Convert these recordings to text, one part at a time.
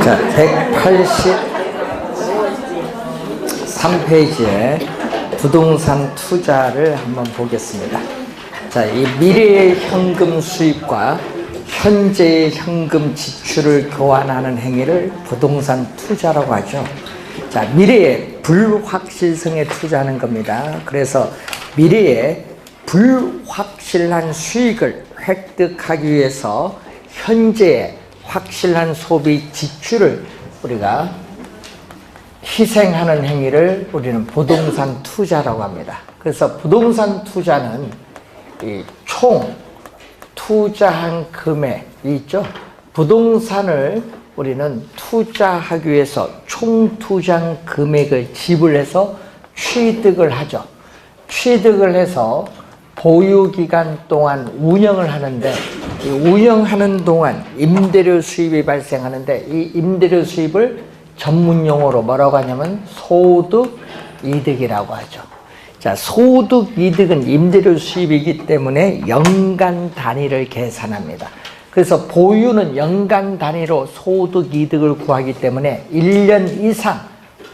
자, 183페이지에 부동산 투자를 한번 보겠습니다. 자, 이 미래의 현금 수입과 현재의 현금 지출을 교환하는 행위를 부동산 투자라고 하죠. 자, 미래의 불확실성에 투자하는 겁니다. 그래서 미래의 불확실한 수익을 획득하기 위해서 현재의 확실한 소비 지출을 우리가 희생하는 행위를 우리는 부동산 투자라고 합니다. 그래서 부동산 투자는 이 총 투자한 금액이 있죠. 부동산을 우리는 투자하기 위해서 총 투자한 금액을 지불해서 취득을 하죠. 취득을 해서 보유기간 동안 운영을 하는데, 이 운영하는 동안 임대료 수입이 발생하는데, 이 임대료 수입을 전문용어로 뭐라고 하냐면 소득이득이라고 하죠. 자, 소득이득은 임대료 수입이기 때문에 연간 단위를 계산합니다. 그래서 보유는 연간 단위로 소득이득을 구하기 때문에 1년 이상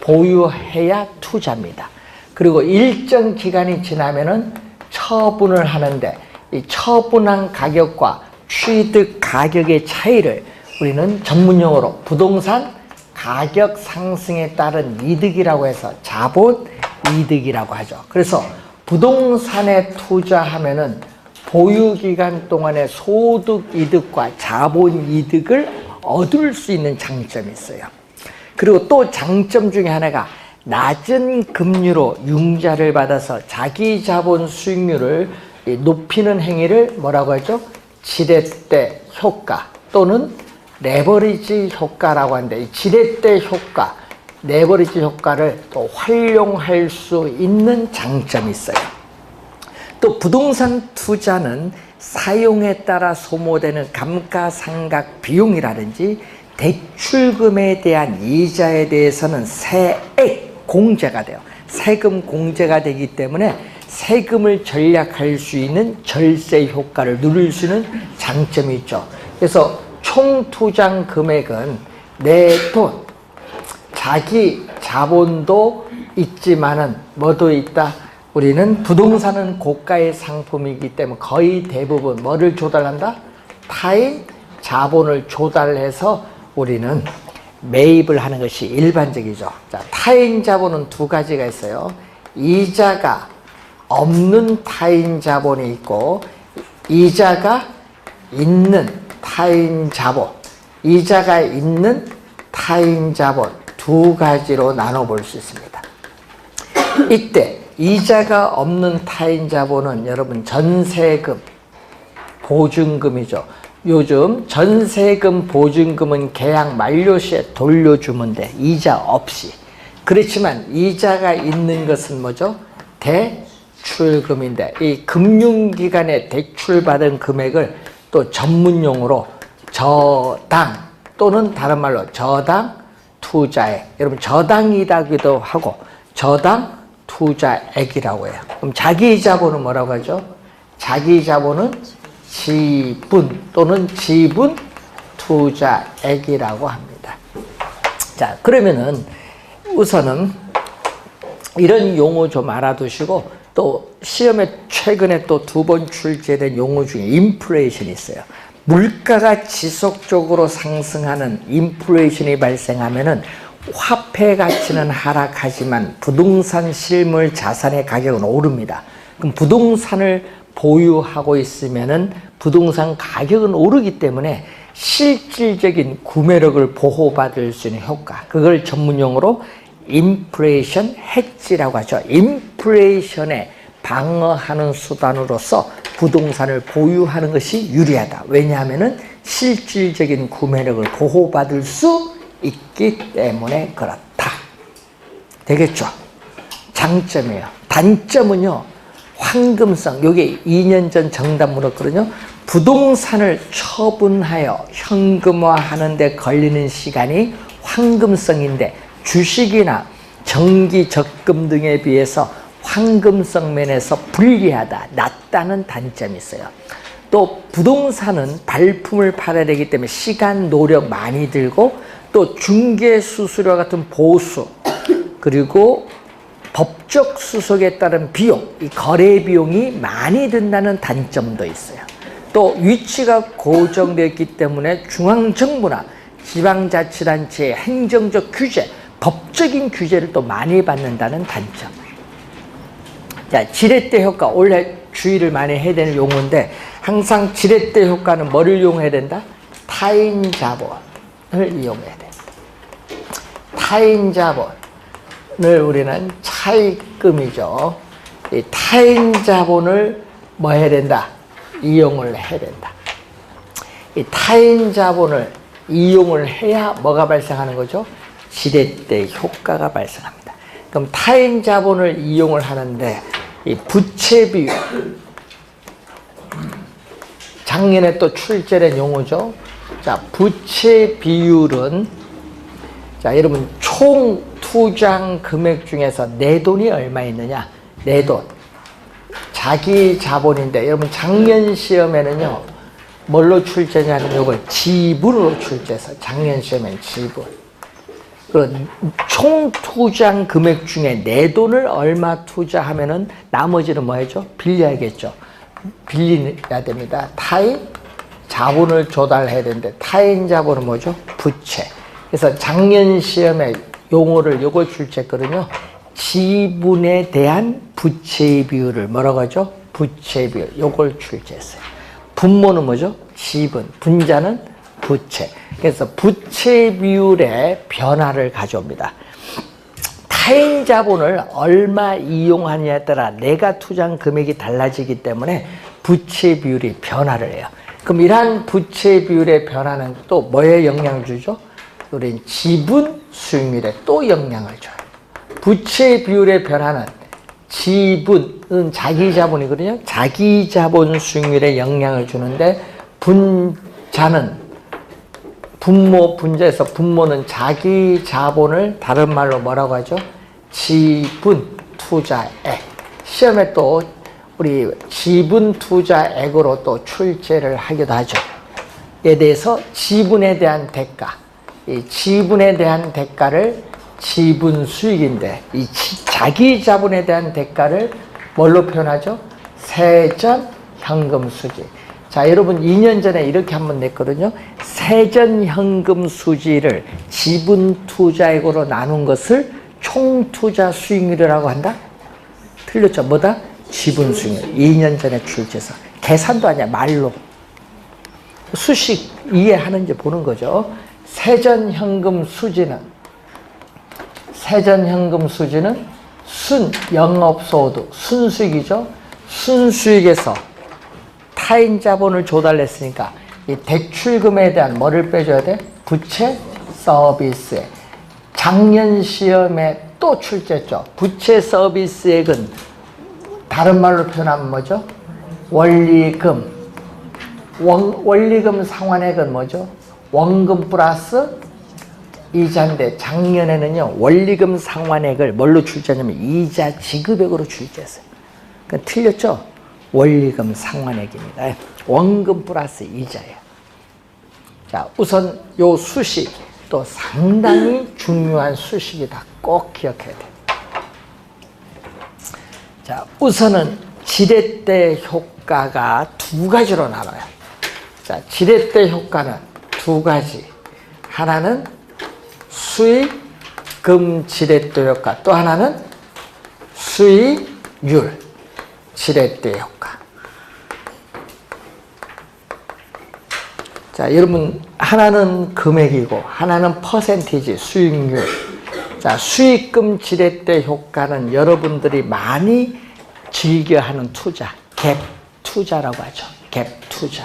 보유해야 투자입니다. 그리고 일정 기간이 지나면은 처분을 하는데, 이 처분한 가격과 취득 가격의 차이를 우리는 전문용어로 부동산 가격 상승에 따른 이득이라고 해서 자본이득이라고 하죠. 그래서 부동산에 투자하면은 보유기간 동안의 소득이득과 자본이득을 얻을 수 있는 장점이 있어요. 그리고 또 장점 중에 하나가 낮은 금리로 융자를 받아서 자기 자본 수익률을 높이는 행위를 뭐라고 하죠? 지렛대 효과 또는 레버리지 효과라고 하는데, 이 지렛대 효과, 레버리지 효과를 또 활용할 수 있는 장점이 있어요. 또 부동산 투자는 사용에 따라 소모되는 감가상각 비용이라든지 대출금에 대한 이자에 대해서는 세액 공제가 돼요. 세금 공제가 되기 때문에 세금을 절약할 수 있는 절세 효과를 누릴 수 있는 장점이 있죠. 그래서 총 투자 금액은 내 돈, 자기 자본도 있지만은 뭐도 있다? 우리는 부동산은 고가의 상품이기 때문에 거의 대부분 뭐를 조달한다? 타인 자본을 조달해서 우리는 매입을 하는 것이 일반적이죠. 자, 타인 자본은 두 가지가 있어요. 이자가 없는 타인 자본이 있고, 이자가 있는 타인 자본, 이자가 있는 타인 자본 두 가지로 나눠볼 수 있습니다. 이때 이자가 없는 타인 자본은 여러분 전세금, 보증금이죠. 요즘 전세금, 보증금은 계약 만료 시에 돌려주면 돼. 이자 없이. 그렇지만 이자가 있는 것은 뭐죠? 대출금인데, 이 금융기관에 대출받은 금액을 또 전문용어로 저당 또는 다른 말로 저당 투자액, 여러분 저당이라기도 하고 저당 투자액이라고 해요. 그럼 자기 자본은 뭐라고 하죠? 자기 자본은 지분 또는 지분 투자액이라고 합니다. 자, 그러면은 우선은 이런 용어 좀 알아두시고, 또 시험에 최근에 또 2번 출제된 용어 중에 인플레이션이 있어요. 물가가 지속적으로 상승하는 인플레이션이 발생하면은 화폐 가치는 하락하지만 부동산 실물 자산의 가격은 오릅니다. 그럼 부동산을 보유하고 있으면은 부동산 가격은 오르기 때문에 실질적인 구매력을 보호받을 수 있는 효과, 그걸 전문용어로 인플레이션 해지라고 하죠. 인플레이션에 방어하는 수단으로서 부동산을 보유하는 것이 유리하다. 왜냐하면은 실질적인 구매력을 보호받을 수 있기 때문에 그렇다. 되겠죠? 장점이에요. 단점은요, 황금성. 요게 2년 전 정답 물었거든요. 부동산을 처분하여 현금화하는 데 걸리는 시간이 황금성인데, 주식이나 정기 적금 등에 비해서 황금성 면에서 불리하다, 낮다는 단점이 있어요. 또 부동산은 발품을 팔아야 되기 때문에 시간, 노력 많이 들고 또 중개수수료와 같은 보수, 그리고 법적 수속에 따른 비용, 이 거래 비용이 많이 든다는 단점도 있어요. 또 위치가 고정되었기 때문에 중앙정부나 지방자치단체의 행정적 규제, 법적인 규제를 또 많이 받는다는 단점. 자, 지렛대 효과, 원래 주의를 많이 해야 되는 용어인데 항상 지렛대 효과는 뭐를 이용해야 된다? 타인 자본을 이용해야 된다. 타인 자본을 우리는 차입금이죠. 이 타인 자본을 뭐 해야 된다? 이용을 해야 된다. 이 타인 자본을 이용을 해야 뭐가 발생하는 거죠? 지렛대 효과가 발생합니다. 그럼 타인 자본을 이용을 하는데 이 부채 비율, 작년에 또 출제된 용어죠. 자, 부채 비율은, 자, 여러분 총 투자한 금액 중에서 내 돈이 얼마 있느냐? 내 돈. 자기 자본인데 여러분 작년 시험에는요. 뭘로 출제냐면 이걸 지분으로 출제해서 작년 시험에는 지분. 총 투자한 금액 중에 내 돈을 얼마 투자하면은 나머지는 뭐 해죠? 빌려야겠죠. 빌려야 됩니다. 타인 자본을 조달해야 되는데 타인 자본은 뭐죠? 부채. 그래서 작년 시험에 용어를 요걸 출제했거든요. 지분에 대한 부채 비율을 뭐라고 하죠? 부채 비율. 요걸 출제했어요. 분모는 뭐죠? 지분. 분자는 부채. 그래서 부채 비율의 변화를 가져옵니다. 타인 자본을 얼마 이용하느냐에 따라 내가 투자한 금액이 달라지기 때문에 부채 비율이 변화를 해요. 그럼 이러한 부채 비율의 변화는 또 뭐에 영향을 주죠? 우린 지분 수익률에 또 영향을 줘요. 부채 비율의 변화는 지분은 자기 자본이거든요. 자기 자본 수익률에 영향을 주는데 분자는 분모, 분자에서 분모는 자기 자본을 다른 말로 뭐라고 하죠? 지분 투자액. 시험에 또 우리 지분 투자액으로 또 출제를 하기도 하죠. 이에 대해서 지분에 대한 대가, 이 지분에 대한 대가를 지분 수익인데 이 자기 자본에 대한 대가를 뭘로 표현하죠? 세전 현금 수지. 자, 여러분 2년 전에 이렇게 한번 냈거든요. 세전 현금 수지를 지분 투자액으로 나눈 것을 총 투자 수익률이라고 한다? 틀렸죠? 뭐다? 지분 수익률. 2년 전에 출제해서 계산도 아니야, 말로. 수식 이해하는지 보는 거죠. 세전 현금 수지는 순 영업소득, 순수익이죠. 순수익에서 타인 자본을 조달했으니까 이 대출금에 대한 뭐를 빼줘야 돼? 부채 서비스액. 작년 시험에 또 출제했죠. 부채 서비스액은 다른 말로 표현하면 뭐죠? 원리금. 원리금 상환액은 뭐죠? 원금 플러스 이자인데 작년에는요 원리금 상환액을 뭘로 출제하냐면 이자 지급액으로 출제했어요. 그러니까 틀렸죠? 원리금 상환액입니다. 원금 플러스 이자예요. 자, 우선 요 수식 또 상당히 중요한 수식이다. 꼭 기억해야 돼. 자, 우선은 지렛대 효과가 두 가지로 나눠요. 자, 지렛대 효과는 두 가지. 하나는 수익금 지렛대 효과, 또 하나는 수익률 지렛대 효과. 자, 여러분 하나는 금액이고 하나는 퍼센티지 수익률. 자, 수익금 지렛대 효과는 여러분들이 많이 즐겨하는 투자, 갭 투자라고 하죠. 갭 투자.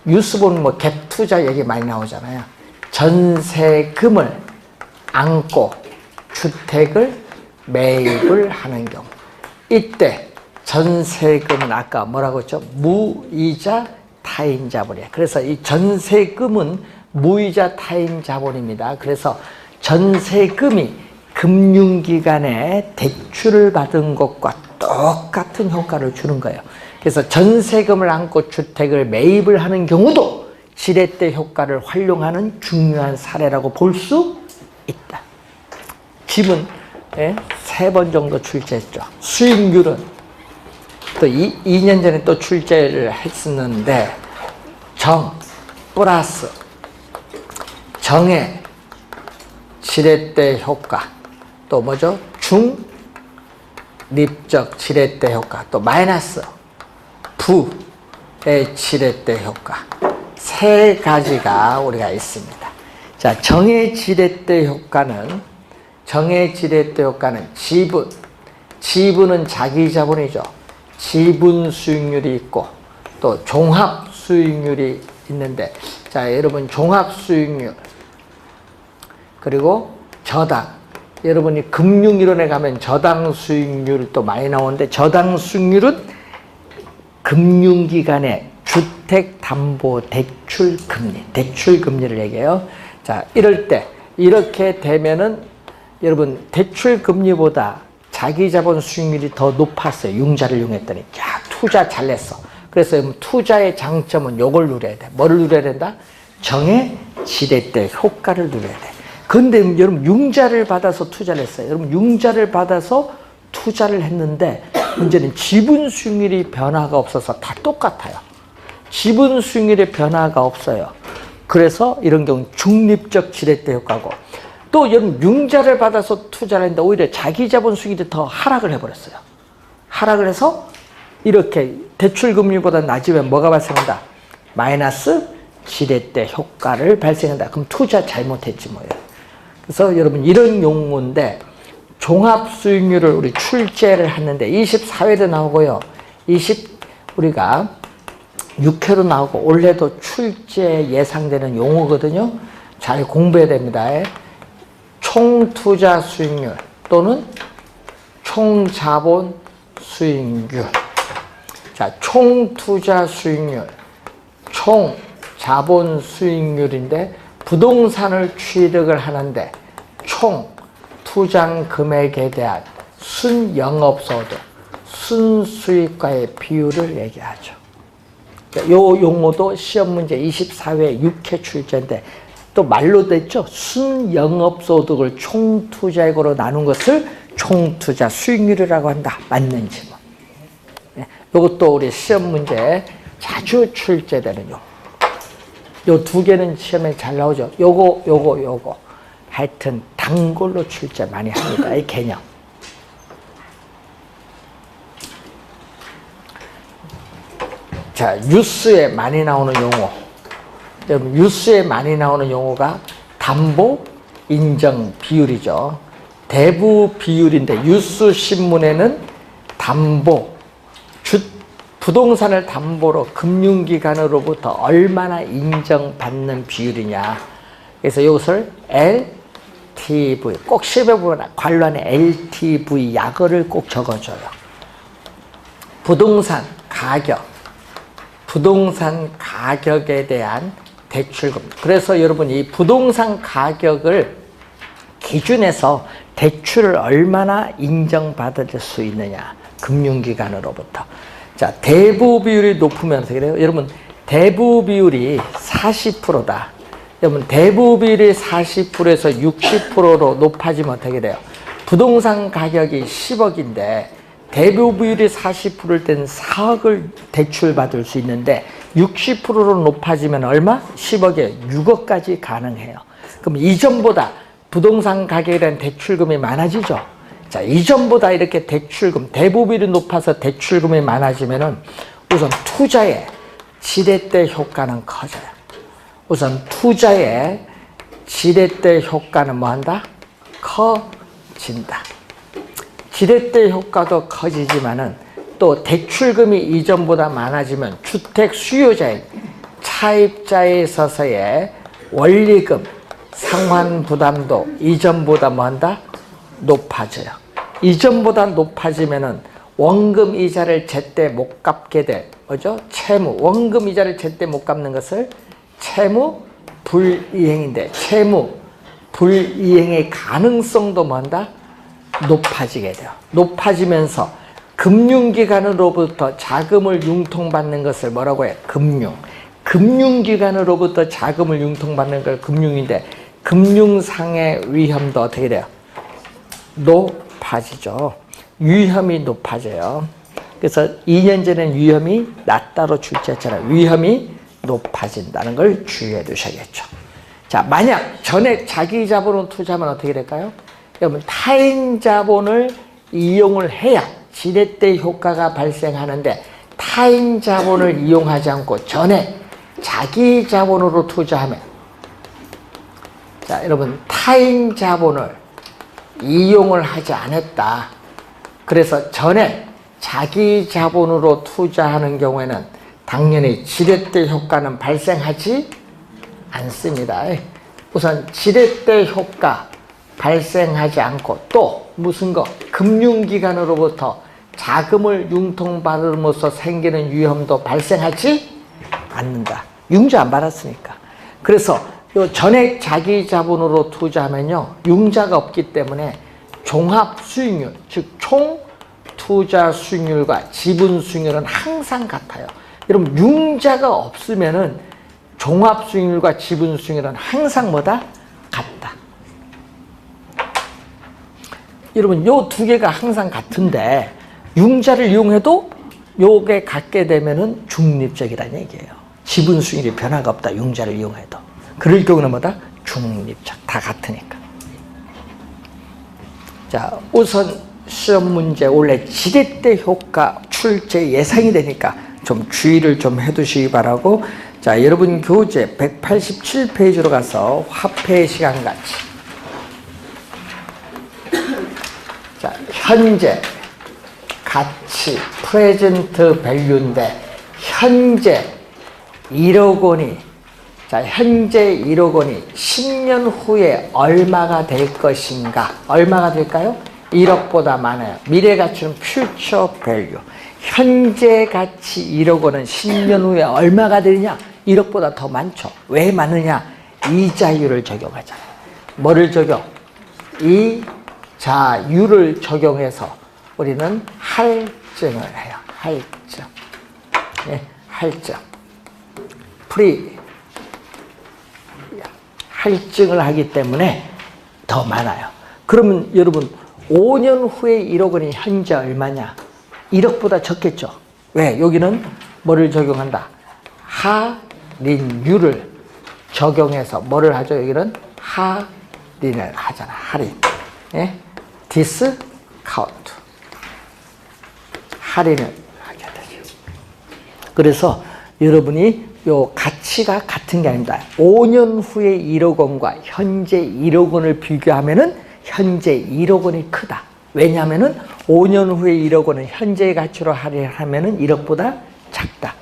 뉴스 보면 뭐 갭 투자 얘기 많이 나오잖아요. 전세금을 안고 주택을 매입을 하는 경우, 이때 전세금은 아까 뭐라고 했죠? 무이자 타인 자본이에요. 그래서 이 전세금은 무이자 타인 자본입니다. 그래서 전세금이 금융기관에 대출을 받은 것과 똑같은 효과를 주는 거예요. 그래서 전세금을 안고 주택을 매입을 하는 경우도 지렛대 효과를 활용하는 중요한 사례라고 볼 수 있다. 집은 3번 정도 출제했죠. 수익률은 또 2년 전에 또 출제를 했었는데 플러스 정의 지렛대 효과, 또 뭐죠? 중립적 지렛대 효과, 또 마이너스 부의 지렛대 효과, 3가지가 우리가 있습니다. 자, 정의 지렛대 효과는 지분은 자기 자본이죠. 지분 수익률이 있고 또 종합 수익률이 있는데, 자, 여러분 종합 수익률 그리고 저당, 여러분이 금융이론에 가면 저당 수익률도 많이 나오는데, 저당 수익률은 금융기관의 주택담보대출금리, 대출금리를 얘기해요. 자, 이럴 때 이렇게 되면은 여러분 대출금리보다 자기자본 수익률이 더 높았어요. 융자를 이용했더니. 야, 투자 잘냈어. 그래서 투자의 장점은 요걸 누려야 돼. 뭐를 누려야 된다? 정의 지렛대 효과를 누려야 돼. 근데 여러분 융자를 받아서 투자를 했어요. 여러분 융자를 받아서 투자를 했는데 문제는 지분 수익률이 변화가 없어서 다 똑같아요. 지분 수익률의 변화가 없어요. 그래서 이런 경우 중립적 지렛대 효과고, 또 여러분 융자를 받아서 투자를 했는데 오히려 자기 자본 수익률이 더 하락을 해버렸어요. 하락을 해서 이렇게 대출금리보다 낮으면 뭐가 발생한다? 마이너스 지렛대 효과를 발생한다. 그럼 투자 잘못했지 뭐예요. 그래서 여러분 이런 용어인데, 종합수익률을 우리 출제를 했는데 24회도 나오고요. 우리가 6회로 나오고 올해도 출제 예상되는 용어거든요. 잘 공부해야 됩니다. 총투자 수익률 또는 총자본 수익률. 자, 총투자 수익률, 총자본 수익률인데 부동산을 취득을 하는데 총 투자 금액에 대한 순영업소득, 순수익과의 비율을 얘기하죠. 요 용어도 시험 문제 24회 6회 출제인데 또 말로 됐죠. 순영업소득을 총투자액으로 나눈 것을 총투자 수익률이라고 한다. 맞는지 뭐. 요것도 우리 시험 문제에 자주 출제되는 용어. 요 2개는 시험에 잘 나오죠. 요거. 하여튼 단골로 출제 많이 합니다. 이 개념. 자, 뉴스에 많이 나오는 용어. 여러분, 뉴스에 많이 나오는 용어가 담보 인정 비율이죠. 대부 비율인데 뉴스 신문에는 담보, 부동산을 담보로 금융기관으로부터 얼마나 인정받는 비율이냐. 그래서 이것을 LTV, 꼭 시험에 보면 관련해 LTV 약어를 꼭 적어줘요. 부동산 가격에 대한 대출금. 그래서 여러분 이 부동산 가격을 기준해서 대출을 얼마나 인정받을 수 있느냐. 금융기관으로부터. 자, 대부 비율이 높으면 어떻게 돼요? 여러분, 대부 비율이 40%다. 여러분, 대부 비율이 40%에서 60%로 높아지면 어떻게 돼요? 부동산 가격이 10억인데 대부 비율이 40%일 때는 4억을 대출받을 수 있는데 60%로 높아지면 얼마? 10억에 6억까지 가능해요. 그럼 이전보다 부동산 가격에 대한 대출금이 많아지죠? 자, 이전보다 이렇게 대출금, 대부 비율이 높아서 대출금이 많아지면은 우선 투자의 지렛대 효과는 커져요. 우선 투자의 지렛대 효과는 뭐 한다? 커진다. 지렛대 효과도 커지지만은 또 대출금이 이전보다 많아지면 주택 수요자인 차입자에 있어서의 원리금, 상환 부담도 이전보다 뭐 한다? 높아져요. 이전보다 높아지면은 원금 이자를 제때 못 갚게 될, 뭐죠? 채무, 원금 이자를 제때 못 갚는 것을 채무 불이행인데, 채무 불이행의 가능성도 뭐 한다? 높아지게 돼요. 높아지면서 금융기관으로부터 자금을 융통받는 것을 뭐라고 해? 금융 금융기관으로부터 자금을 융통받는 걸 금융인데 금융상의 위험도 어떻게 돼요? 높아지죠. 위험이 높아져요. 그래서 2년 전에는 위험이 낮다로 출제했잖아요. 위험이 높아진다는 걸 주의해 두셔야겠죠. 자, 만약 전액 자기 자본으로 투자하면 어떻게 될까요? 여러분, 타인 자본을 이용을 해야 지렛대 효과가 발생하는데 타인 자본을 이용하지 않고 전액 자기 자본으로 투자하면, 자, 여러분, 타인 자본을 이용을 하지 않았다. 그래서 전액 자기 자본으로 투자하는 경우에는 당연히 지렛대 효과는 발생하지 않습니다. 우선 지렛대 효과 발생하지 않고 또 무슨 거? 금융기관으로부터 자금을 융통받음으로써 생기는 위험도 발생하지 않는다. 융자 안 받았으니까. 그래서 요 전액 자기 자본으로 투자하면요, 융자가 없기 때문에 종합 수익률, 즉 총 투자 수익률과 지분 수익률은 항상 같아요. 여러분, 융자가 없으면은 종합 수익률과 지분 수익률은 항상 뭐다? 같다. 여러분, 요 두 개가 항상 같은데 융자를 이용해도 요게 같게 되면은 중립적이라는 얘기예요. 지분 수익률이 변화가 없다. 융자를 이용해도. 그럴 경우는 뭐다? 중립적. 다 같으니까. 자, 우선 시험 문제 원래 지렛대 효과 출제 예상이 되니까 좀 주의를 좀 해두시기 바라고. 자, 여러분 교재 187페이지로 가서 화폐 시간 같이. 자, 현재 가치 프레젠트 밸류인데 현재 1억 원이, 자, 현재 1억 원이 10년 후에 얼마가 될 것인가? 얼마가 될까요? 1억보다 많아요. 미래 가치는 future value. 현재 가치 1억 원은 10년 후에 얼마가 되느냐? 1억보다 더 많죠. 왜 많으냐? 이자율을 적용하잖아요. 뭐를 적용? 이자율을 적용해서 우리는 할증을 해요. 할증. 네, 할증. 할증을 하기 때문에 더 많아요. 그러면 여러분, 5년 후에 1억 원이 현재 얼마냐? 1억보다 적겠죠. 왜? 여기는 뭐를 적용한다? 할인율을 적용해서 뭐를 하죠? 여기는 할인을 하잖아. 할인. 예? 디스카운트. 할인을 하게 되죠. 그래서 여러분이 요 가치가 같은 게 아닙니다. 5년 후에 1억 원과 현재 1억 원을 비교하면은 현재 1억 원이 크다. 왜냐하면은 5년 후에 1억 원은 현재의 가치로 할인하면은 1억보다 작다.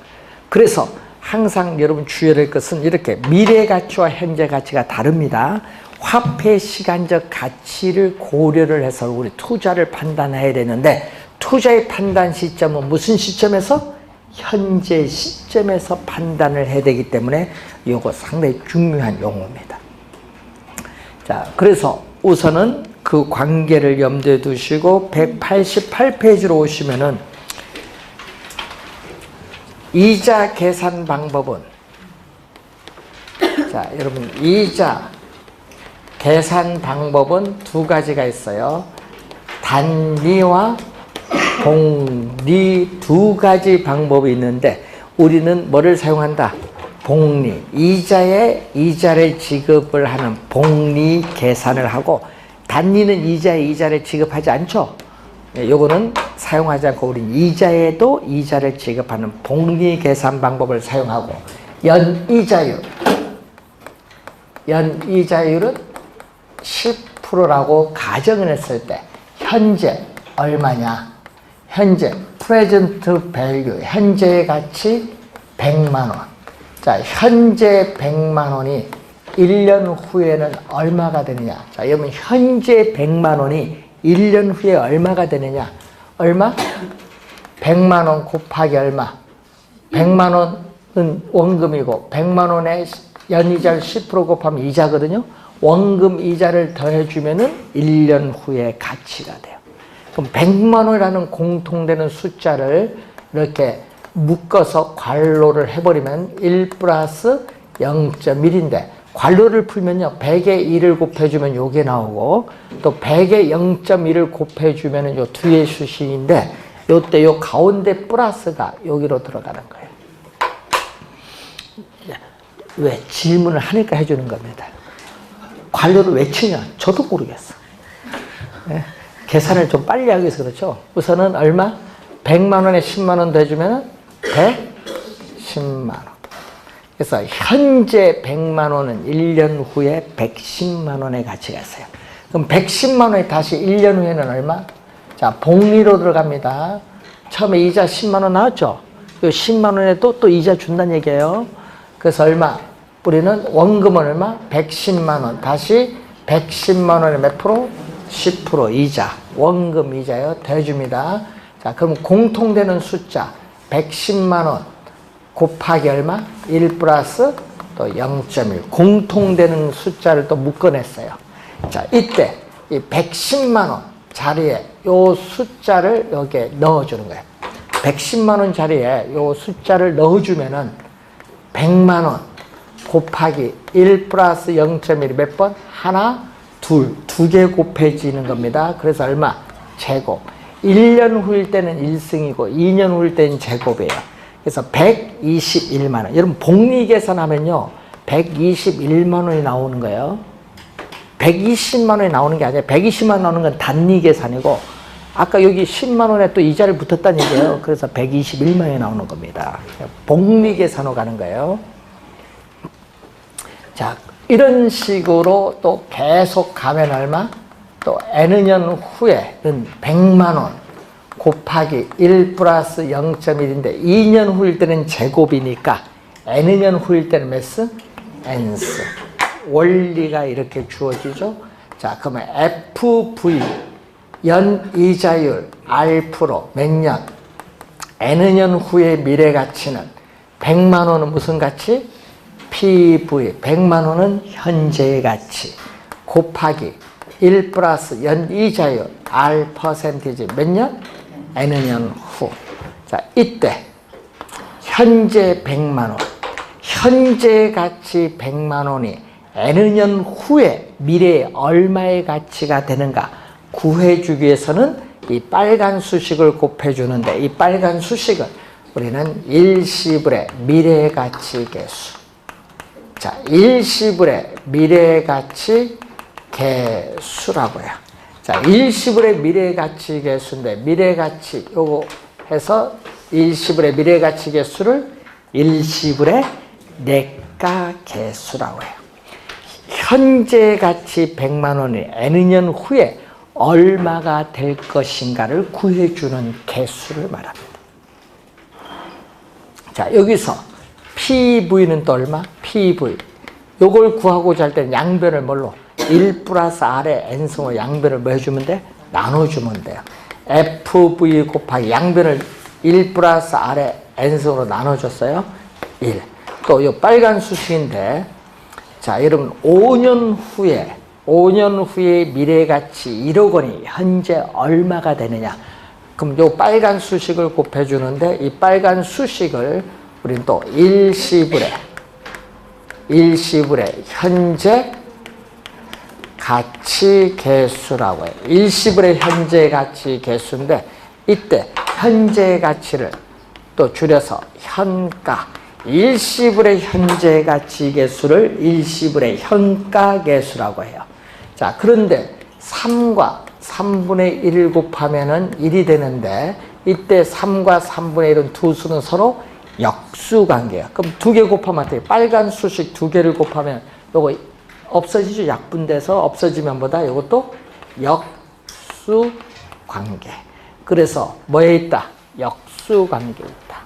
그래서 항상 여러분 주의해야 될 것은 이렇게 미래 가치와 현재 가치가 다릅니다. 화폐 시간적 가치를 고려를 해서 우리 투자를 판단해야 되는데 투자의 판단 시점은 무슨 시점에서? 현재 시점에서 판단을 해야 되기 때문에 이거 상당히 중요한 용어입니다. 자, 그래서 우선은 그 관계를 염두에 두시고 188페이지로 오시면은 이자 계산 방법은, 자, 여러분 이자 계산 방법은 두 가지가 있어요. 단리와 복리 두 가지 방법이 있는데 우리는 뭐를 사용한다? 복리. 이자를 지급을 하는 복리 계산을 하고 단리는 이자를 지급하지 않죠. 요거는 사용하지 않고 우리는 이자에도 이자를 지급하는 복리 계산 방법을 사용하고 연이자율은 10%라고 가정을 했을 때 현재 얼마냐? 현재 프레젠트 밸류, 현재의 가치 100만 원. 자, 현재 100만 원이 1년 후에는 얼마가 되느냐? 자, 여러분 현재 100만 원이 1년 후에 얼마가 되느냐? 얼마? 100만 원 곱하기 얼마? 100만 원은 원금이고 100만 원에 연이자를 10% 곱하면 이자거든요. 원금 이자를 더해주면은 1년 후에 가치가 돼요. 그럼 100만 원이라는 공통되는 숫자를 이렇게 묶어서 괄호를 해버리면 1 플러스 0.1인데 괄호를 풀면요 100에 1을 곱해주면 요게 나오고 또 100에 0.1을 곱해주면 요 뒤에 수식인데 요때 요 가운데 플러스가 여기로 들어가는 거예요. 왜? 질문을 하니까 해주는 겁니다. 괄호를 왜 치냐? 저도 모르겠어. 네? 계산을 좀 빨리 하기 위해서 그렇죠. 우선은 얼마? 100만 원에 10만 원 더해주면 110만 원. 그래서 현재 100만 원은 1년 후에 110만 원의 가치가 있어요. 그럼 110만 원이 다시 1년 후에는 얼마? 자, 복리로 들어갑니다. 처음에 이자 10만 원 나왔죠? 이 10만 원에 또 이자 준다는 얘기예요. 그래서 얼마? 우리는 원금은 얼마? 110만 원. 다시 110만 원에 몇 프로? 10% 이자. 원금 이자요. 더해줍니다. 자, 그럼 공통되는 숫자 110만 원 곱하기 얼마? 1 플러스 또 0.1. 공통되는 숫자를 또 묶어냈어요. 자, 이때 이 110만 원 자리에 요 숫자를 여기에 넣어주는 거예요. 110만 원 자리에 요 숫자를 넣어주면은 100만 원 곱하기 1 플러스 0.1이 몇 번? 하나, 둘, 두 개 곱해지는 겁니다. 그래서 얼마? 제곱. 1년 후일 때는 1승이고 2년 후일 때는 제곱이에요. 그래서 121만 원. 여러분 복리 계산하면요 121만 원이 나오는 거예요. 120만 원이 나오는 게 아니라 120만 원 나오는 건 단리 계산이고 아까 여기 10만 원에 또 이자를 붙었다는 얘기예요. 그래서 121만 원이 나오는 겁니다. 복리 계산으로 가는 거예요. 자, 이런 식으로 또 계속 가면 얼마? 또 N년 후에는 100만 원 곱하기 1 플러스 0.1인데 2년 후일 때는 제곱이니까 N년 후일 때는 몇 스? N스. 원리가 이렇게 주어지죠. 자, 그러면 FV 연이자율 R프로 몇 년? N년 후의 미래가치는 100만 원은 무슨 가치? PV 100만 원은 현재의 가치 곱하기 1 플러스 연이자율 R 퍼센티지 몇 년? N년 후. 자, 이때 현재 100만 원 현재 가치 100만 원이 N년 후에 미래에 얼마의 가치가 되는가 구해주기 위해서는 이 빨간 수식을 곱해주는데 이 빨간 수식을 우리는 일시불의 미래가치 계수. 자, 일시불의 미래가치 계수라고 해요. 자, 일시불의 미래가치 계수인데 미래가치 요거 해서 일시불의 미래가치 계수를 일시불의 내가 계수라고 해요. 현재 가치 100만 원이 N년 후에 얼마가 될 것인가를 구해주는 계수를 말합니다. 자, 여기서 PV는 또 얼마? PV. 요걸 구하고자 할 때는 양변을 뭘로? 1 플러스 R의 N승으로 양변을 뭐 해주면 돼? 나눠주면 돼요. FV 곱하기 양변을 1 플러스 R의 N승으로 나눠줬어요. 1. 또 요 빨간 수식인데 자, 여러분 5년 후에 미래가치 1억 원이 현재 얼마가 되느냐? 그럼 요 빨간 수식을 곱해주는데 이 빨간 수식을 우리는 또 일시불의 현재 가치 계수라고 해요. 일시불의 현재 가치 계수인데 이때 현재 가치를 또 줄여서 현가 일시불의 현재 가치 계수를 일시불의 현가 계수라고 해요. 자, 그런데 3과 3분의 1을 곱하면은 1이 되는데 이때 3과 3분의 1은 두 수는 서로 역수관계예요. 그럼 두 개 곱하면 어떻게? 빨간 수식 두 개를 곱하면 요거 없어지죠. 약분돼서 없어지면 보다 요것도 역수관계. 그래서 뭐에 있다? 역수관계에 있다.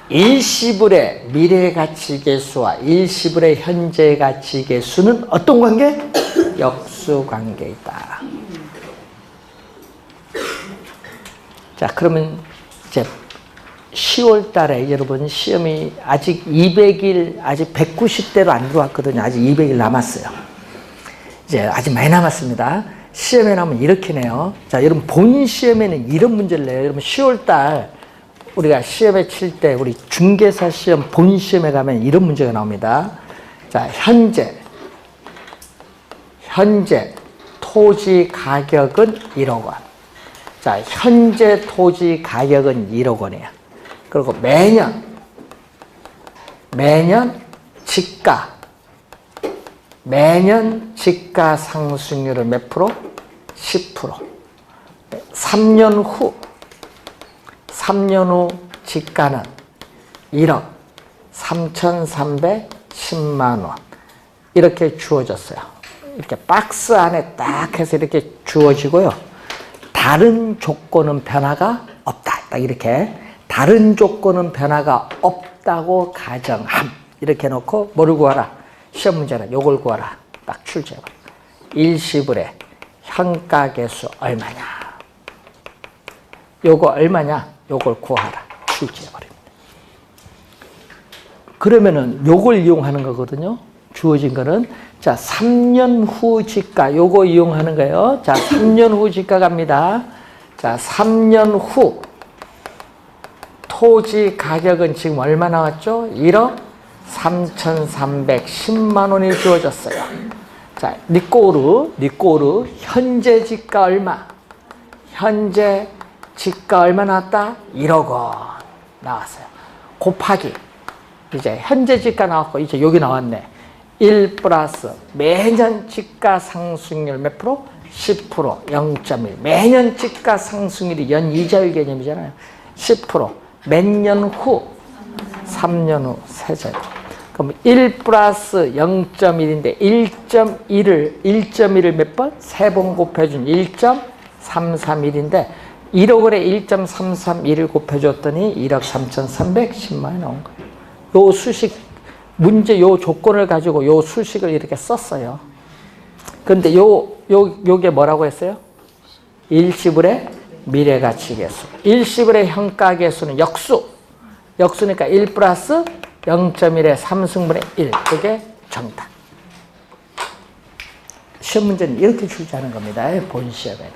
일시불의 미래가치계수와 일시불의 현재가치계수는 어떤 관계? 역수관계에 있다. 자, 그러면 이제 10월 달에 여러분 시험이 아직 200일, 아직 190대로 안 들어왔거든요. 아직 200일 남았어요. 이제 아직 많이 남았습니다. 시험에 나오면 이렇게 내요. 자, 여러분 본 시험에는 이런 문제를 내요. 여러분 10월 달 우리가 시험에 칠 때 우리 중개사 시험 본 시험에 가면 이런 문제가 나옵니다. 자, 현재 토지 가격은 1억 원. 자, 현재 토지 가격은 1억 원이야. 그리고 매년 지가 상승률은 몇 프로? 10%. 3년 후 지가는 1억 3,310만 원. 이렇게 주어졌어요. 이렇게 박스 안에 딱 해서 이렇게 주어지고요. 다른 조건은 변화가 없다. 딱 이렇게. 다른 조건은 변화가 없다고 가정함. 이렇게 놓고 뭐를 구하라? 시험 문제는 요걸 구하라. 딱 출제해봐. 일시불의 현가계수 얼마냐? 요거 얼마냐? 요걸 구하라. 출제해버립니다. 그러면은 요걸 이용하는 거거든요. 주어진 거는. 자, 3년 후 지가. 요거 이용하는 거예요. 자, 3년 후 지가 갑니다. 자, 3년 후 토지 가격은 지금 얼마 나왔죠? 1억 3,310만 원이 주어졌어요. 자, 니꼬르 현재 지가 얼마? 현재 지가 얼마 나왔다? 1억 원 나왔어요. 곱하기 이제 현재 지가 나왔고 이제 여기 나왔네. 1 플러스 매년 지가 상승률 몇 프로? 10%, 0.1. 매년 지가 상승률이 연이자율 개념이잖아요. 10%. 몇 년 후? 3년 후 세제곱. 그럼 1 플러스 0.1인데 1.1을 몇 번? 3번 곱해준 1.331인데 1억 원에 1.331을 곱해줬더니 1억 3,310만 원이 나온 거예요. 요 수식 문제 요 조건을 가지고 요 수식을 이렇게 썼어요. 그런데 요게 뭐라고 했어요? 일시불의 미래가치계수. 일시불의 현가계수는 역수니까 1 플러스 0.1의 3승분의 1. 그게 정답. 시험 문제는 이렇게 출제하는 겁니다. 본 시험에는.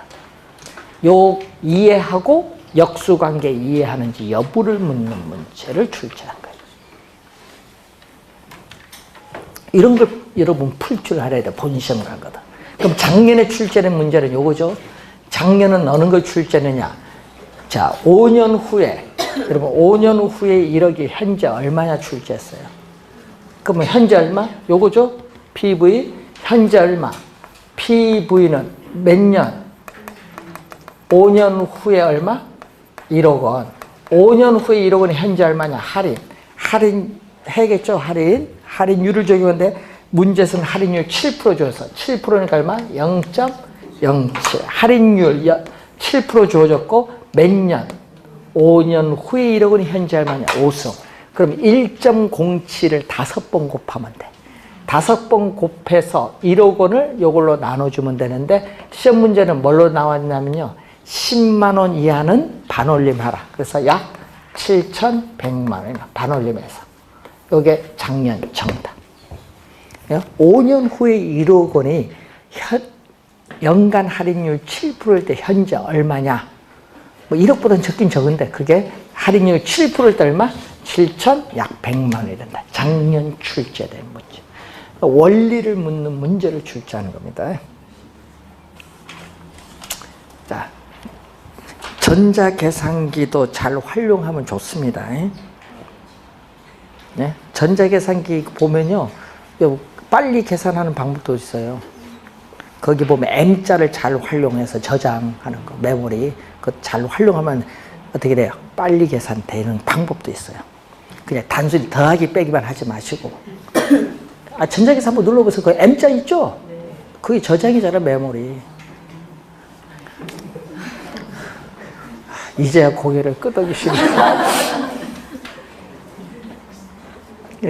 요 이해하고 역수관계 이해하는지 여부를 묻는 문제를 출제한 거예요. 이런 걸 여러분 풀 줄 알아야 돼. 본 시험 가거든. 그럼 작년에 출제된 문제는 요거죠. 작년은 어느 걸 출제느냐. 자, 5년 후에 여러분 5년 후에 1억이 현재 얼마냐 출제했어요. 그러면 현재 얼마? 요거죠. PV 현재 얼마? PV는 몇 년? 5년 후에 얼마? 1억 원. 5년 후에 1억 원이 현재 얼마냐? 할인 해겠죠. 할인율을 적용하는데 문제에서는 할인율 7% 줘서 7%니까 얼마? 0.07. 할인율 7% 주어졌고 몇 년? 5년 후에 1억 원이 현재 얼마냐? 5승. 그럼 1.07을 5번 곱하면 돼. 5번 곱해서 1억 원을 이걸로 나눠주면 되는데 시험 문제는 뭘로 나왔냐면요. 10만 원 이하는 반올림하라. 그래서 약 7,100만 원이나 반올림해서. 이게 작년 정답. 5년 후에 1억 원이 연간 할인율 7%일 때 현재 얼마냐? 뭐 1억보다는 적긴 적은데 그게 할인율 7%일 때 얼마? 7,100만 원이 된다. 작년 출제된 문제. 원리를 묻는 문제를 출제하는 겁니다. 자, 전자계산기도 잘 활용하면 좋습니다. 네? 전자계산기 보면요. 빨리 계산하는 방법도 있어요. 거기 보면 M자를 잘 활용해서 저장하는 거, 메모리. 그거 잘 활용하면 어떻게 돼요? 빨리 계산되는 방법도 있어요. 그냥 단순히 더하기 빼기만 하지 마시고. 전자계산 한번 눌러보세요. 그 M자 있죠? 그게 저장이잖아, 메모리. 이제야 고개를 끄덕이시네.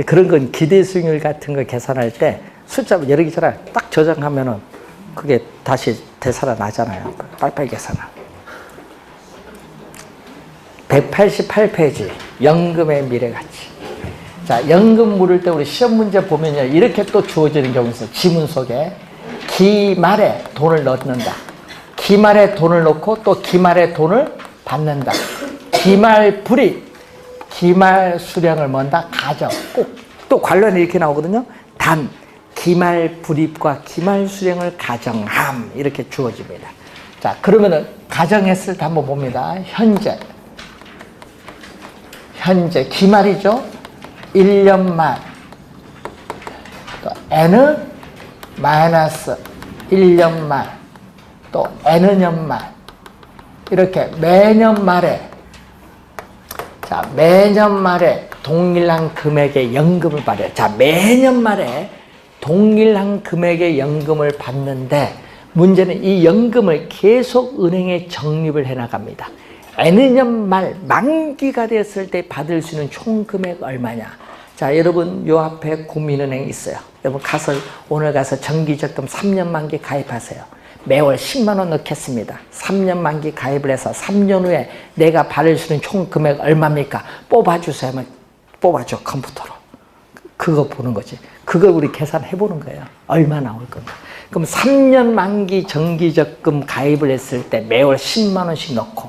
그런 건 기대 수익률 같은 거 계산할 때 숫자 여러 개 있잖아요. 딱 저장하면은 그게 다시 되살아나잖아요. 빨리빨리 계산하. 188페이지 연금의 미래가치. 자, 연금 물을 때 우리 시험 문제 보면요. 이렇게 또 주어지는 경우 있어요. 지문 속에 기말에 돈을 넣는다. 기말에 돈을 넣고 또 기말에 돈을 받는다. 기말 불입, 기말 수령을 뭔다? 가정. 꼭 또 관련이 이렇게 나오거든요. 단, 기말 불입과 기말 수령을 가정함. 이렇게 주어집니다. 자, 그러면은 가정했을 때 한번 봅니다. 현재 기말이죠. 1년 말. 또 n은 마이너스 1년 말. 또 n년 말. 이렇게 매년 말에, 자, 매년 말에 동일한 금액의 연금을 받아요. 자, 매년 말에 동일한 금액의 연금을 받는데, 문제는 이 연금을 계속 은행에 적립을 해 나갑니다. N년 말 만기가 됐을 때 받을 수 있는 총 금액 얼마냐? 자, 여러분 요 앞에 국민은행 있어요. 여러분 오늘 가서 정기적금 3년 만기 가입하세요. 매월 10만 원 넣겠습니다. 3년 만기 가입을 해서 3년 후에 내가 받을 수 있는 총 금액 얼마입니까? 뽑아주세요 하면 뽑아줘, 컴퓨터로. 그거 보는 거지. 그걸 우리 계산해 보는 거예요. 얼마 나올 건가. 그럼 3년 만기 정기적금 가입을 했을 때 매월 10만 원씩 넣고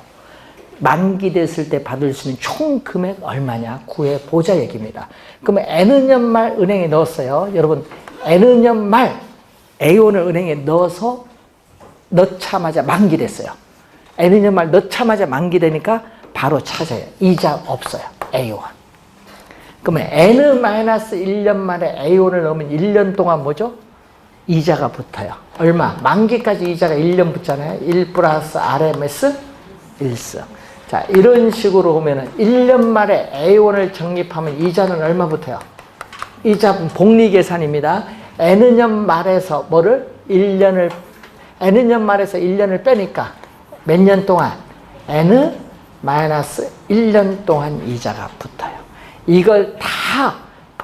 만기 됐을 때 받을 수 있는 총 금액 얼마냐 구해보자 얘기입니다. 그러면 N년 말 은행에 넣었어요. 여러분 N년 말 A원을 은행에 넣자마자 만기 됐어요. N년 말 넣자마자 만기 되니까 바로 찾아요. 이자 없어요. A원. 그러면 N-1년 만에 A원을 넣으면 1년 동안 뭐죠? 이자가 붙어요. 얼마? 만기까지 이자가 1년 붙잖아요. 1 플러스 RMS 1승. 자, 이런 식으로 보면은 1년 말에 A원을 적립하면 이자는 얼마 붙어요? 이자는 복리 계산입니다. N년 말에서 N년 말에서 1년을 빼니까 몇 년 동안? N-1년 동안 이자가 붙어요. 이걸 다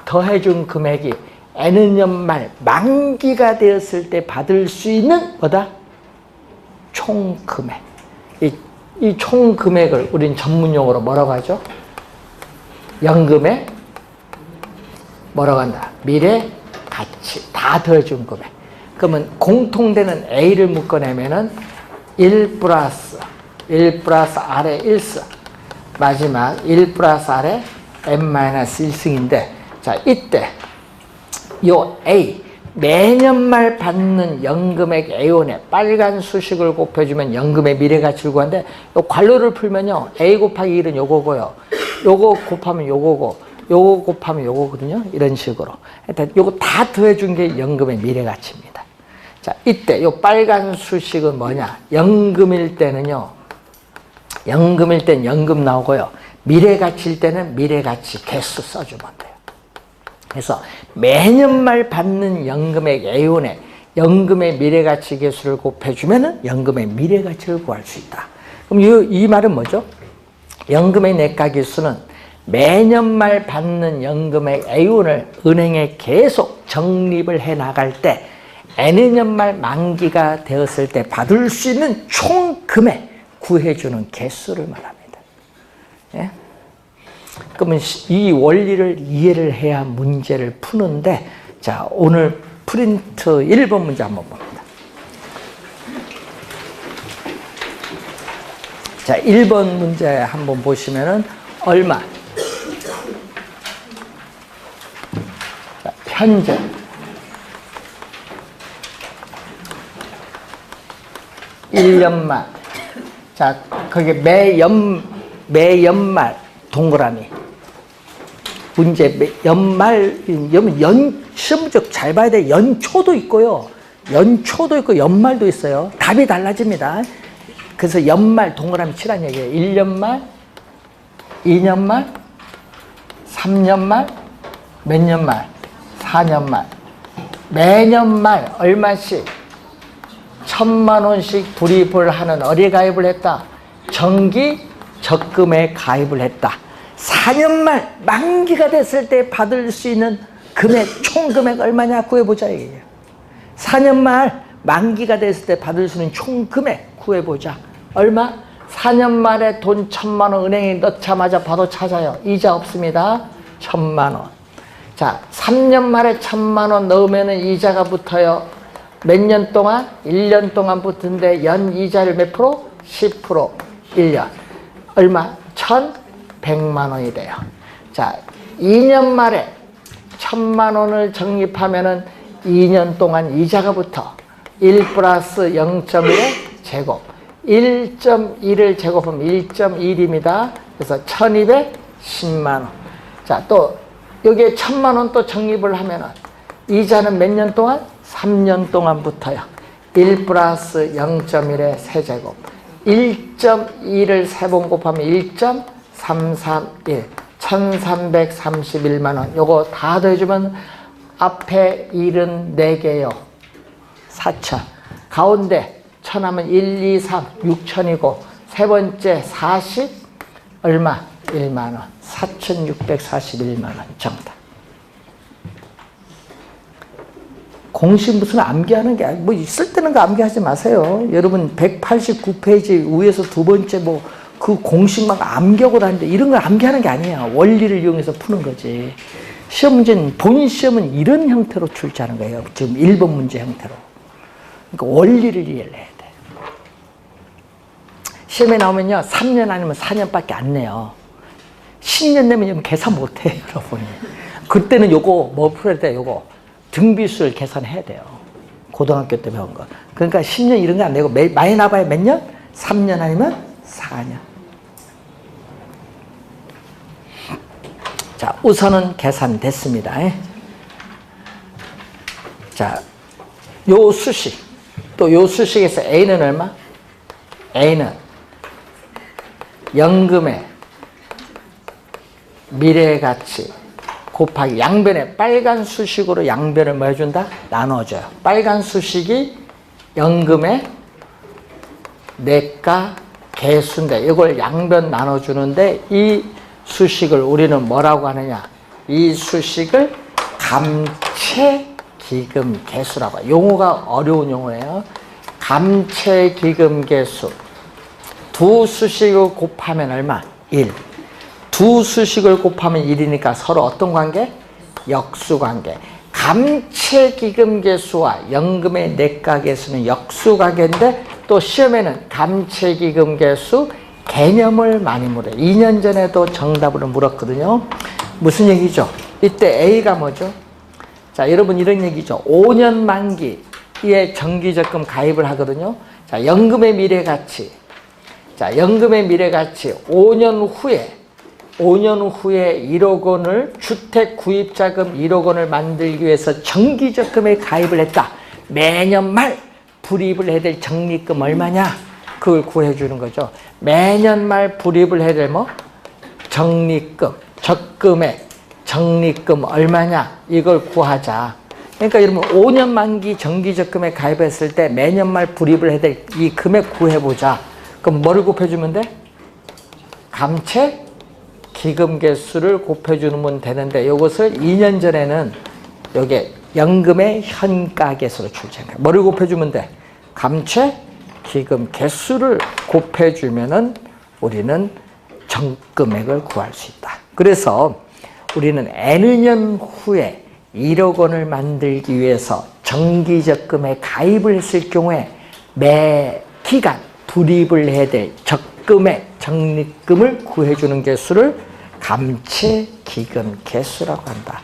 더해준 금액이 N년 말 만기가 되었을 때 받을 수 있는 뭐다? 총 금액. 이 총 금액을 우린 전문용어로 뭐라고 하죠? 연금의 뭐라고 한다? 미래 가치. 다 더해준 금액. 그러면 공통되는 A를 묶어내면은 1 플러스 R의 1승. 마지막 1 플러스 R의 n-1승인데, 자, 이때 요 A, 매년 말 받는 연금액 A원에 빨간 수식을 곱해주면 연금의 미래가치를 구하는데, 요 괄호를 풀면요, A 곱하기 1은 요거고요, 요거 곱하면 요거고, 요거 곱하면 요거거든요. 이런 식으로. 일단 요거 다 더해준 게 연금의 미래가치입니다. 자, 이때 요 빨간 수식은 뭐냐? 연금일 때는요, 연금일 땐 연금 나오고요, 미래가치일 때는 미래가치 개수 써주면 돼요. 그래서 매년 말 받는 연금액 A원에 연금의 미래가치 개수를 곱해주면 연금의 미래가치를 구할 수 있다. 그럼 이 말은 뭐죠? 연금의 내과기수는 매년 말 받는 연금액 A원을 은행에 계속 적립을 해 나갈 때 N년 말 만기가 되었을 때 받을 수 있는 총 금액 구해주는 개수를 말합니다. 예? 그러면 이 원리를 이해를 해야 문제를 푸는데, 자, 오늘 프린트 1번 문제 한번 봅니다. 자, 1번 문제 한번 보시면은 얼마? 자, 현재 (1년말) 자, 거기 매연말 동그라미. 문제 연말, 시험 문제 잘 봐야 돼. 연초도 있고요, 연초도 있고 연말도 있어요. 답이 달라집니다. 그래서 연말 동그라미 치란 얘기예요. 1년말, 2년말, 3년말, 몇 년말? 4년말. 매년 말 얼마씩? 1,000만 원씩 불입을 하는 어디에 가입을 했다? 정기 적금에 가입을 했다. 4년 말 만기가 됐을 때 받을 수 있는 금액, 총 금액 얼마냐 구해보자 이게요. 4년 말 만기가 됐을 때 받을 수 있는 총 금액 구해보자. 얼마? 4년 말에 돈 1,000만 원 은행에 넣자마자 바로 찾아요. 이자 없습니다. 1,000만 원. 자, 3년 말에 1,000만 원 넣으면 이자가 붙어요. 몇 년 동안? 1년 동안 붙는데 연 이자를 몇 프로? 10%. 1년. 얼마? 1,100만 원이 돼요. 자, 2년 말에 1,000만 원을 적립하면은 2년 동안 이자가 붙어 1 플러스 0.1의 제곱. 1.1을 제곱하면 1.1입니다. 그래서 1,210만 원. 자, 또 여기에 1,000만 원 또 적립을 하면은 이자는 몇 년 동안? 3년 동안 붙어요. 1 플러스 0.1의 세제곱. 1.1을 3번 곱하면 1.331. 1,331만 원. 요거 다 더해주면 앞에 1은 4개요. 4천. 가운데 1,000 하면 1, 2, 3, 6천이고 세 번째 40 얼마? 1만 원. 4,641만 원 정답. 공식 무슨 암기하는 게 뭐 있을 때는 거 암기하지 마세요. 여러분 189페이지 위에서 두 번째 뭐 그 공식 막 암기하고 다니는데 이런 걸 암기하는 게 아니에요. 원리를 이용해서 푸는 거지. 시험 문제는 본인 시험은 이런 형태로 출제하는 거예요. 지금 1번 문제 형태로. 그러니까 원리를 이해를 해야 돼. 시험에 나오면요 3년 아니면 4년밖에 안 내요. 10년 내면 계산 못 해요, 여러분이. 그때는 요거 뭐 풀어야 돼? 요거 등비수를 계산해야 돼요. 고등학교 때 배운 거. 그러니까 10년 이런 거 안 되고 많이 나봐야 몇 년? 3년 아니면 4년. 자, 우선은 계산됐습니다. 자, 요 수식. 또 요 수식에서 A는 얼마? A는 연금의 미래가치 곱하기 양변에 빨간 수식으로 양변을 뭐 해준다? 나눠줘요. 빨간 수식이 연금의 내가 개수인데 이걸 양변 나눠주는데 이 수식을 우리는 뭐라고 하느냐? 이 수식을 감채기금계수라고 해요. 용어가 어려운 용어예요. 감채기금계수. 두 수식을 곱하면 얼마? 1. 두 수식을 곱하면 1이니까 서로 어떤 관계? 역수관계. 감채기금계수와 연금의 내가계수는 역수관계인데 또 시험에는 감채기금계수 개념을 많이 물어요. 2년 전에도 정답으로 물었거든요. 무슨 얘기죠? 이때 A가 뭐죠? 자, 여러분 이런 얘기죠. 5년 만기에 정기적금 가입을 하거든요. 자, 연금의 미래가치. 자, 연금의 미래가치 5년 후에 1억 원을 주택 구입자금 1억 원을 만들기 위해서 정기적금에 가입을 했다. 매년 말 불입을 해야 될 적립금 얼마냐? 그걸 구해주는 거죠. 매년 말 불입을 해야 될 뭐? 적립금, 적금액, 적립금 얼마냐? 이걸 구하자. 그러니까 여러분 5년 만기 정기적금에 가입했을 때 매년 말 불입을 해야 될 이 금액 구해보자. 그럼 뭐를 곱해주면 돼? 감채 기금 개수를 곱해주면 되는데 이것을 2년 전에는 여기 연금의 현가 개수로 출제한 거야. 뭐를 곱해주면 돼? 감채 기금 개수를 곱해주면은 우리는 정금액을 구할 수 있다. 그래서 우리는 N 년 후에 1억 원을 만들기 위해서 정기적금에 가입을 했을 경우에 매 기간 불입을 해야 될 적금액, 적립금을 구해주는 개수를 감채기금 개수라고 한다.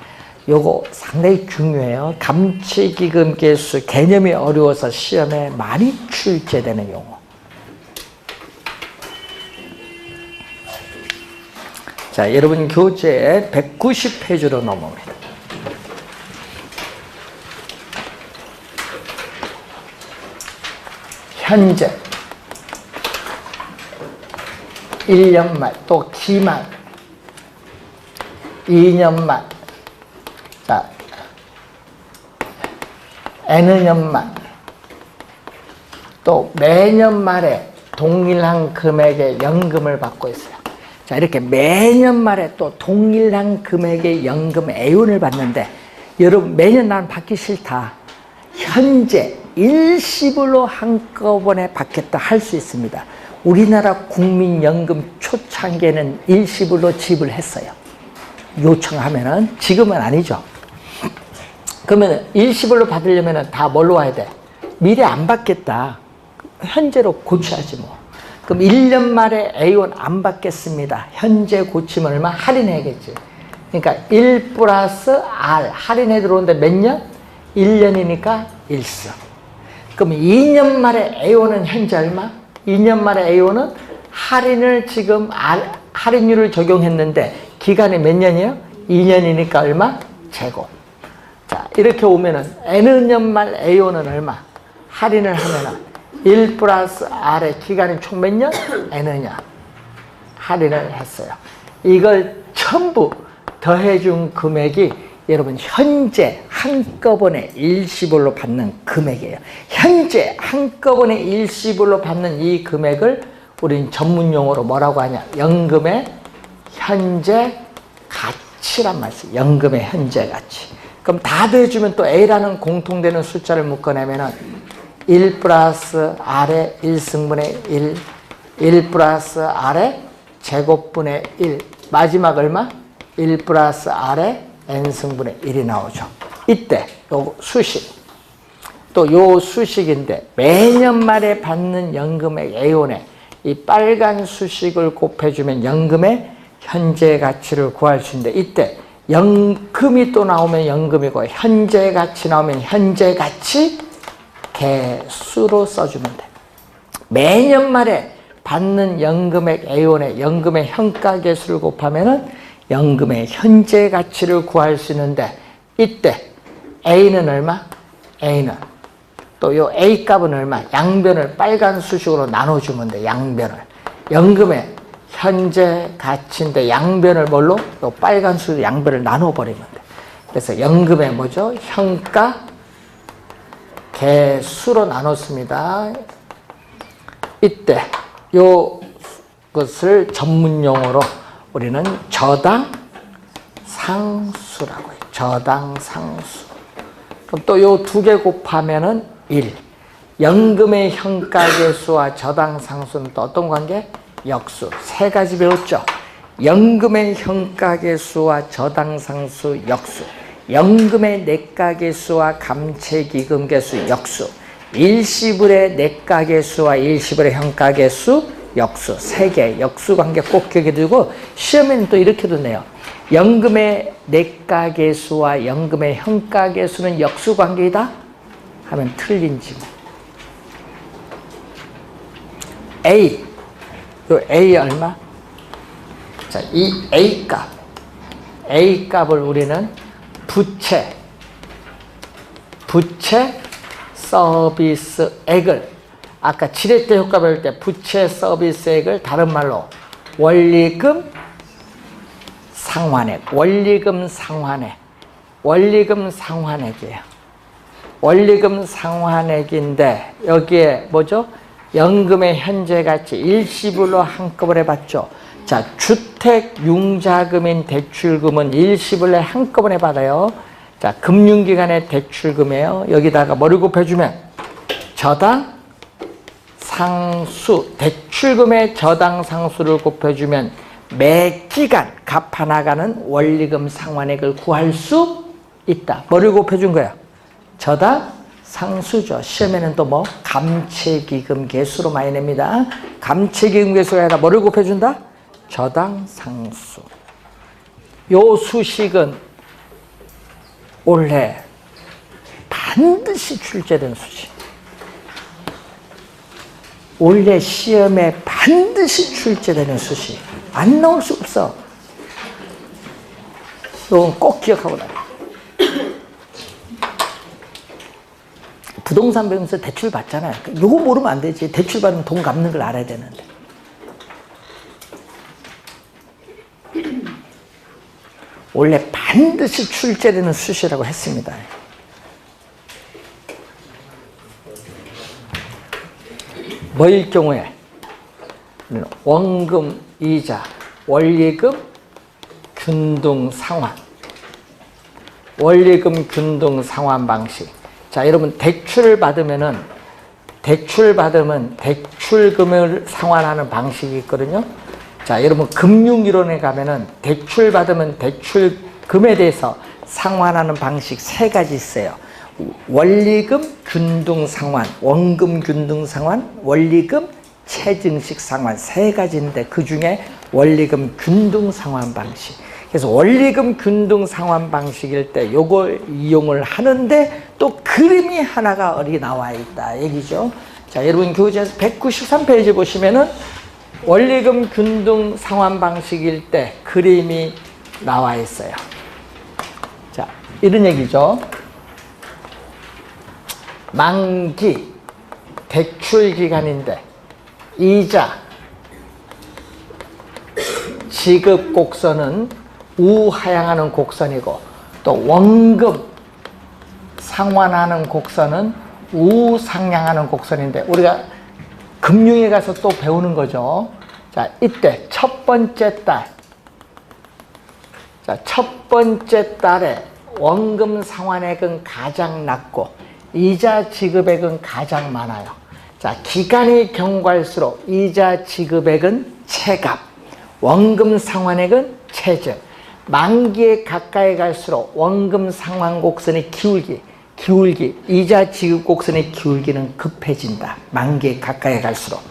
요거 상당히 중요해요. 감채기금 개수 개념이 어려워서 시험에 많이 출제되는 용어. 자, 여러분 교재 190페이지로 넘어옵니다. 현재 1년 말, 또 기말 2년 말, 자, N년 말, 또 매년 말에 동일한 금액의 연금을 받고 있어요. 자, 이렇게 매년 말에 또 동일한 금액의 연금 애운을 받는데, 여러분 매년 난 받기 싫다. 현재 일시불로 한꺼번에 받겠다 할 수 있습니다. 우리나라 국민연금 초창기에는 일시불로 지불했어요. 요청하면은. 지금은 아니죠. 그러면 일시불로 받으려면 다 뭘로 와야 돼? 미래 안 받겠다. 현재로 고쳐야지 뭐. 그럼 1년 말에 A원 안 받겠습니다. 현재 고치면 얼마? 할인해야겠지. 그러니까 1 플러스 R 할인해 들어오는데 몇 년? 1년이니까 1승. 그럼 2년 말에 A원은 현재 얼마? 2년 말에 A원은 할인을 지금 할인율을 적용했는데 기간이 몇 년이에요? 2년이니까 얼마? 제곱. 자, 이렇게 오면은 N년 말 A원은 얼마? 할인을 하면은 1 플러스 R의 기간이 총 몇 년? N년. 할인을 했어요. 이걸 전부 더해준 금액이 여러분 현재 한꺼번에 일시불로 받는 금액이에요. 현재 한꺼번에 일시불로 받는 이 금액을 우리는 전문용어로 뭐라고 하냐? 연금의 현재 가치란 말이에요. 연금의 현재 가치. 그럼 다 더해주면 또 A라는 공통되는 숫자를 묶어내면은 1 플러스 R의 1승분의 1, 1 플러스 R의 제곱분의 1, 마지막 얼마? 1 플러스 R의 N승분의 1이 나오죠. 이때 요 수식, 또 요 수식인데 매년 말에 받는 연금의 A원에 이 빨간 수식을 곱해주면 연금의 현재 가치를 구할 수 있는데, 이때 연금이 또 나오면 연금이고 현재 가치 나오면 현재 가치 개수로 써주면 돼. 매년 말에 받는 연금액 A원에 연금의 현가 개수를 곱하면은 연금의 현재 가치를 구할 수 있는데, 이때 A는 얼마? A는 또 요 A 값은 얼마? 양변을 빨간 수식으로 나눠주면 돼. 양변을. 연금의 현재 가치인데 양변을 뭘로? 요 빨간 수로 양변을 나눠버리면 돼. 그래서 연금의 뭐죠? 현가 개수로 나눴습니다. 이때 요 것을 전문용어로 우리는 저당 상수라고 해요. 저당 상수. 그럼 또 요 두 개 곱하면은 1. 연금의 현가 개수와 저당 상수는 또 어떤 관계? 역수. 세 가지 배웠죠. 연금의 현가 개수와 저당 상수 역수. 연금의 내가 개수와 감채기금 개수 역수. 일시불의 내가 개수와 일시불의 현가 개수 역수. 세 개 역수 관계 꼭 기억해 두고 시험에는 또 이렇게도 내요. 연금의 내가 개수와 연금의 현가 개수는 역수 관계이다 하면 틀린지. A, 요 A 얼마? 자, 이 A 값을 우리는 부채 서비스액을, 아까 지렛대 효과 배울 때 부채 서비스액을 다른 말로 원리금 상환액, 원리금 상환액이에요. 원리금 상환액인데 여기에 뭐죠? 연금의 현재 가치 일시불로 한꺼번에 받죠. 자, 주택 융자금인 대출금은 일시불로 한꺼번에 받아요. 자, 금융기관의 대출금이에요. 여기다가 뭐를 곱해주면 저당 상수, 대출금의 저당 상수를 곱해주면 매 기간 갚아나가는 원리금 상환액을 구할 수 있다. 뭐를 곱해준 거야? 저당 상수죠. 시험에는 또 뭐? 감채기금 개수로 많이 냅니다. 감채기금 개수가 아니라 뭐를 곱해준다? 저당 상수. 요 수식은 올해 반드시 출제된 수식. 올해 시험에 반드시 출제되는 수식. 안 나올 수 없어. 이건 꼭 기억하고 다녀. 부동산 배우면서 대출 받잖아요. 이거 모르면 안 되지. 대출 받으면 돈 갚는 걸 알아야 되는데. 원래 반드시 출제되는 수식이라고 했습니다. 뭐일 경우에? 원금, 이자, 원리금, 균등 상환. 원리금, 균등 상환 방식. 자, 여러분 대출을 받으면 대출금을 상환하는 방식이 있거든요. 자, 여러분 금융이론에 가면은 대출 받으면 대출금에 대해서 상환하는 방식 세 가지 있어요. 원리금 균등 상환, 원금 균등 상환, 원리금 체증식 상환 세 가지인데 그 중에 원리금 균등 상환 방식. 그래서 원리금 균등 상환 방식일 때 요걸 이용을 하는데 또 그림이 하나가 어디 나와 있다 얘기죠. 자, 여러분 교재에서 193페이지 보시면은 원리금 균등 상환 방식일 때 그림이 나와 있어요. 자, 이런 얘기죠. 만기 대출 기간인데 이자 지급 곡선은 우하향하는 곡선이고 또 원금 상환하는 곡선은 우상향하는 곡선인데 우리가 금융에 가서 또 배우는 거죠. 자, 이때 첫 번째 달, 자, 첫 번째 달에 원금 상환액은 가장 낮고 이자 지급액은 가장 많아요. 자, 기간이 경과할수록 이자 지급액은 체갑, 원금 상환액은 체증. 만기에 가까이 갈수록 원금 상환 곡선의 기울기, 이자 지급 곡선의 기울기는 급해진다. 만기에 가까이 갈수록.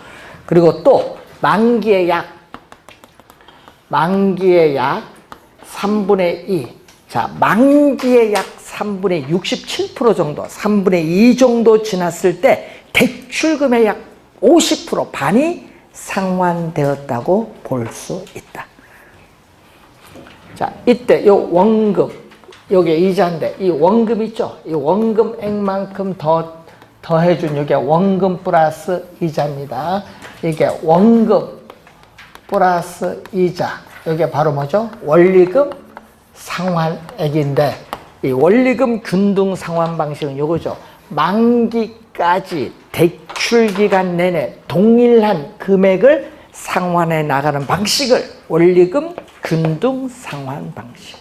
그리고 또 만기의 약 3분의 2. 자, 만기의 약 3분의 67% 정도, 3분의 2 정도 지났을 때 대출금의 약 50% 반이 상환되었다고 볼 수 있다. 자, 이때 요 원금, 요게 이자인데 이 원금 있죠? 이 원금액만큼 더해준 요게 원금 플러스 이자입니다. 이게 원금 플러스 이자. 요게 바로 뭐죠? 원리금 상환액인데 이 원리금 균등 상환 방식은 요거죠. 만기까지 대출 기간 내내 동일한 금액을 상환해 나가는 방식을 원리금 균등 상환 방식.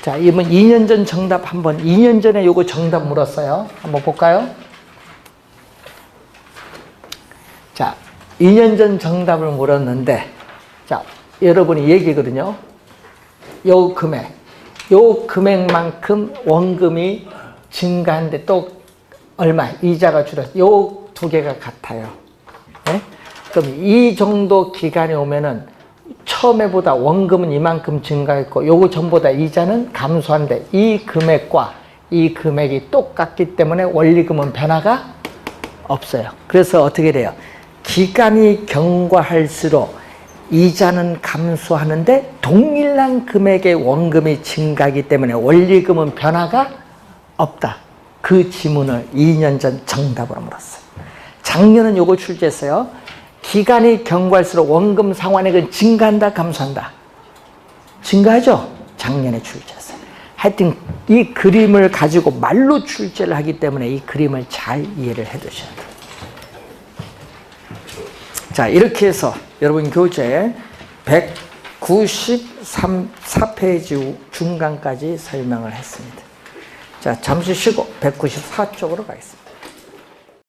자, 이번 2년 전 정답 한번, 2년 전에 요거 정답 물었어요. 한번 볼까요? 자, 2년 전 정답을 물었는데, 자, 여러분이 얘기거든요. 요 금액만큼 원금이 증가하는데 또 얼마? 이자가 줄었어요. 요 두 개가 같아요. 네? 그럼 이 정도 기간이 오면은 처음에보다 원금은 이만큼 증가했고 요거 전보다 이자는 감소한데 이 금액과 이 금액이 똑같기 때문에 원리금은 변화가 없어요. 그래서 어떻게 돼요? 기간이 경과할수록 이자는 감소하는데 동일한 금액의 원금이 증가하기 때문에 원리금은 변화가 없다. 그 지문을 2년 전 정답으로 물었어요. 작년은 요거 출제했어요. 기간이 경과할수록 원금 상환액은 증가한다, 감소한다? 증가하죠? 작년에 출제했어요. 하여튼 이 그림을 가지고 말로 출제를 하기 때문에 이 그림을 잘 이해를 해 두셔야 돼요. 자, 이렇게 해서 여러분 교재 193페이지 중간까지 설명을 했습니다. 자, 잠시 쉬고 194쪽으로 가겠습니다.